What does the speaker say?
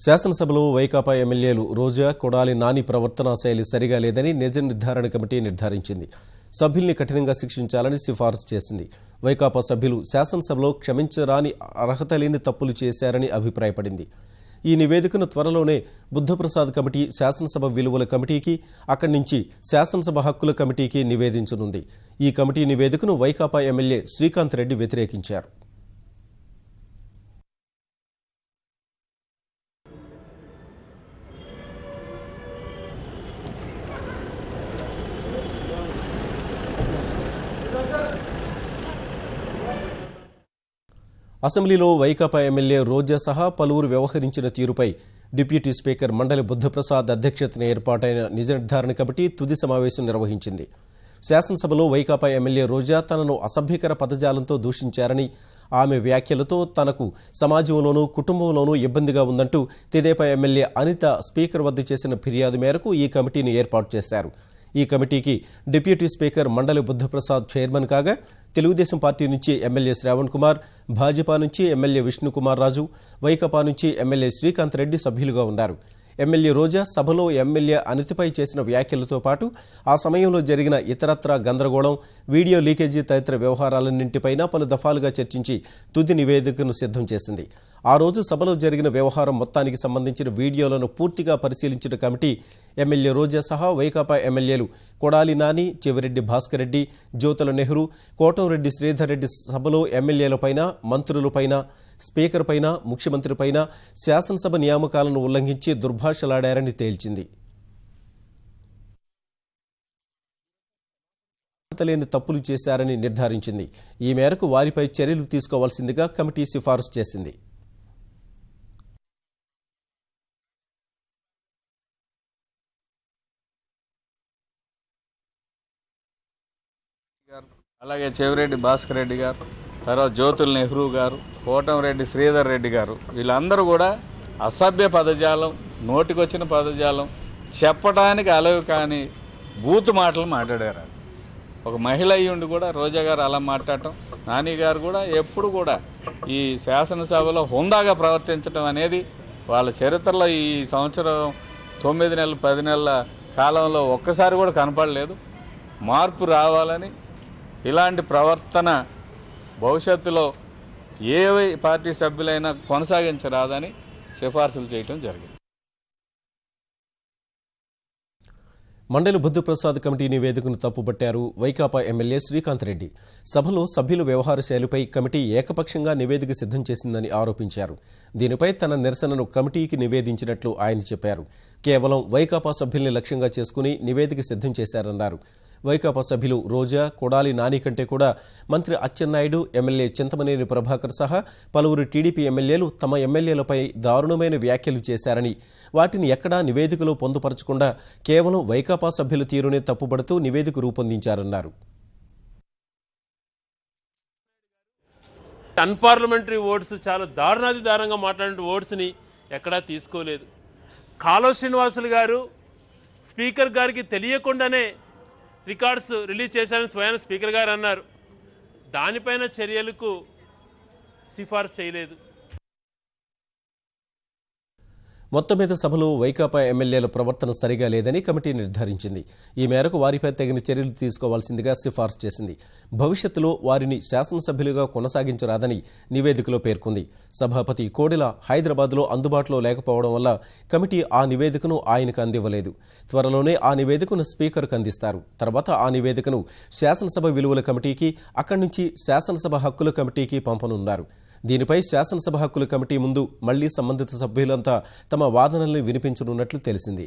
శాసనసభలో వైకాపా ఎమ్మెల్యేలు రోజా, కొడాలి నాని ప్రవర్తనా శైలి సరిగా లేదని నిజ నిర్ధారణ కమిటీ నిర్ధారించింది. సభ్యుల్ని కఠినంగా శిక్షించాలని సిఫారసు చేసింది. వైకాపా సభ్యులు శాసనసభలో క్షమించరాని అర్హత లేని తప్పులు చేశారని అభిప్రాయపడింది. ఈ నివేదికను త్వరలోనే బుద్ధప్రసాద్ కమిటీ శాసనసభ విలువల కమిటీకి, అక్కడి నుంచి శాసనసభ హక్కుల కమిటీకి నివేదించనుంది. ఈ కమిటీ నివేదికను వైకాపా ఎమ్మెల్యే శ్రీకాంత్ రెడ్డి వ్యతిరేకించారు. అసెంబ్లీలో వైకాపా ఎమ్మెల్యే రోజా సహా పలువురు వ్యవహరించిన తీరుపై డిప్యూటీ స్పీకర్ మండలి బుద్ధప్రసాద్ అధ్యక్షతన ఏర్పాటైన నిజ నిర్ధారణ కమిటీ తుది సమావేశం నిర్వహించింది. శాసనసభలో వైకాపా ఎమ్మెల్యే రోజా తనను అసభ్యకర పదజాలంతో దూషించారని, ఆమె వ్యాఖ్యలతో తనకు సమాజంలోనూ కుటుంబంలోనూ ఇబ్బందిగా ఉందంటూ తెదేపా ఎమ్మెల్యే అనిత స్పీకర్ వద్ద చేసిన ఫిర్యాదు మేరకు ఈ కమిటీని ఏర్పాటు చేశారు. ఈ కమిటీకి డిప్యూటీ స్పీకర్ మండలి బుద్ధప్రసాద్ చైర్మన్ కాగా, తెలుగుదేశం పార్టీ నుంచి ఎమ్మెల్యే శ్రావణ్ కుమార్, భాజపా నుంచి ఎమ్మెల్యే విష్ణుకుమార్ రాజు, వైకాపా నుంచి ఎమ్మెల్యే శ్రీకాంత్ రెడ్డి సభ్యులుగా ఉన్నారు. ఎమ్మెల్యే రోజా సభలో ఎమ్మెల్యే అనితపై చేసిన వ్యాఖ్యలతో పాటు ఆ సమయంలో జరిగిన ఇతరత్రా గందరగోళం, వీడియో లీకేజీ తదితర వ్యవహారాలన్నింటిపైనా పలు దఫాలుగా చర్చించి తుది నివేదికను సిద్ధం చేసింది. ఆ రోజు సభలో జరిగిన వ్యవహారం మొత్తానికి సంబంధించిన వీడియోలను పూర్తిగా పరిశీలించిన కమిటీ ఎమ్మెల్యే రోజా సహా వైకాపా ఎమ్మెల్యేలు కొడాలి నాని, చెవిరెడ్డి భాస్కర్ రెడ్డి, జ్యోతుల నెహ్రూ, కోటంరెడ్డి శ్రీధర్ రెడ్డి సభలో ఎమ్మెల్యేలపైన, మంత్రులపైన, స్పీకర్ పైన, ముఖ్యమంత్రిపైన శాసనసభ నియామకాలను ఉల్లంఘించి దుర్భాషలాడారని తేల్చింది. లేని తప్పులు చేశారని నిర్ధారించింది. ఈ మేరకు వారిపై చర్యలు తీసుకోవాల్సిందిగా కమిటీ సిఫారసు చేసింది. అలాగే చెవిరెడ్డి భాస్కర్ రెడ్డి గారు, తర్వాత జ్యోతుల నెహ్రూ గారు, కోటంరెడ్డి శ్రీధర్ రెడ్డి గారు, వీళ్ళందరూ కూడా అసభ్య పదజాలం, నోటికొచ్చిన పదజాలం, చెప్పడానికి అలవి కాని బూతు మాటలు మాట్లాడారు. ఒక మహిళ అయ్యుండి కూడా రోజా గారు అలా మాట్లాడటం, నాని గారు కూడా ఎప్పుడు కూడా ఈ శాసనసభలో హుందాగా ప్రవర్తించడం అనేది వాళ్ళ చరిత్రలో ఈ సంవత్సరం 9 నెలలు 10 నెలల కాలంలో ఒక్కసారి కూడా కనపడలేదు. మార్పు రావాలని, ఇలాంటి ప్రవర్తన భవిష్యత్తులో ఏ పార్టీ సభ్యులైనా కొనసాగించరాదని సిఫార్సులు చేయడం జరిగింది. మండలి బుద్ధప్రసాద్ కమిటీ నివేదికను తప్పుపట్టారు వైకాపా ఎమ్మెల్యే శ్రీకాంత్ రెడ్డి. సభలో సభ్యుల వ్యవహార శైలిపై కమిటీ ఏకపక్షంగా నివేదిక సిద్ధం చేసిందని ఆరోపించారు. దీనిపై తన నిరసనను కమిటీకి నివేదించినట్లు ఆయన చెప్పారు. కేవలం వైకాపా సభ్యుల్ని లక్ష్యంగా చేసుకుని నివేదిక సిద్ధం చేశారన్నారు. వైకాపా సభ్యులు రోజా, కొడాలి నాని కంటే కూడా మంత్రి అచ్చెన్నాయుడు, ఎమ్మెల్యే చింతమనేని ప్రభాకర్ సహా పలువురు టీడీపీ ఎమ్మెల్యేలు తమ ఎమ్మెల్యేలపై దారుణమైన వ్యాఖ్యలు చేశారని, వాటిని ఎక్కడా నివేదికలో పొందుపరచకుండా కేవలం వైకాపా సభ్యుల తీరునే తప్పుపడుతూ నివేదిక రూపొందించారన్నారు. అన్పార్లమెంటరీ ఓట్స్ చాలా దారుణాతిదారుణంగా మాట్లాడిన ఓట్స్ని ఎక్కడా తీసుకోలేదు. కాలువ శ్రీనివాసులు గారు స్పీకర్ గారికి తెలియకుండానే రికార్డ్స్ రిలీజ్ చేశారని స్వయాన స్పీకర్ గారు అన్నారు. దానిపైన చర్యలకు సిఫార్సు చేయలేదు. మొత్తం మీద సభలో వైకాపా ఎమ్మెల్యేల ప్రవర్తన సరిగా లేదని కమిటీ నిర్ధారించింది. ఈ మేరకు వారిపై తగిన చర్యలు తీసుకోవాల్సిందిగా సిఫార్సు చేసింది. భవిష్యత్తులో వారిని శాసనసభ్యులుగా కొనసాగించరాదని నివేదికలో పేర్కొంది. సభాపతి కోడెల హైదరాబాద్లో అందుబాటులో లేకపోవడం వల్ల కమిటీ ఆ నివేదికను ఆయనకు అందివ్వలేదు. త్వరలోనే ఆ నివేదికను స్పీకర్కు అందిస్తారు. తర్వాత ఆ నివేదికను శాసనసభ విలువల కమిటీకి, అక్కడి నుంచి శాసనసభ హక్కుల కమిటీకి పంపనున్నారు. దీనిపై శాసనసభ హక్కుల కమిటీ ముందు మళ్లీ సంబంధిత సభ్యులంతా తమ వాదనల్ని వినిపించనున్నట్లు తెలిసింది.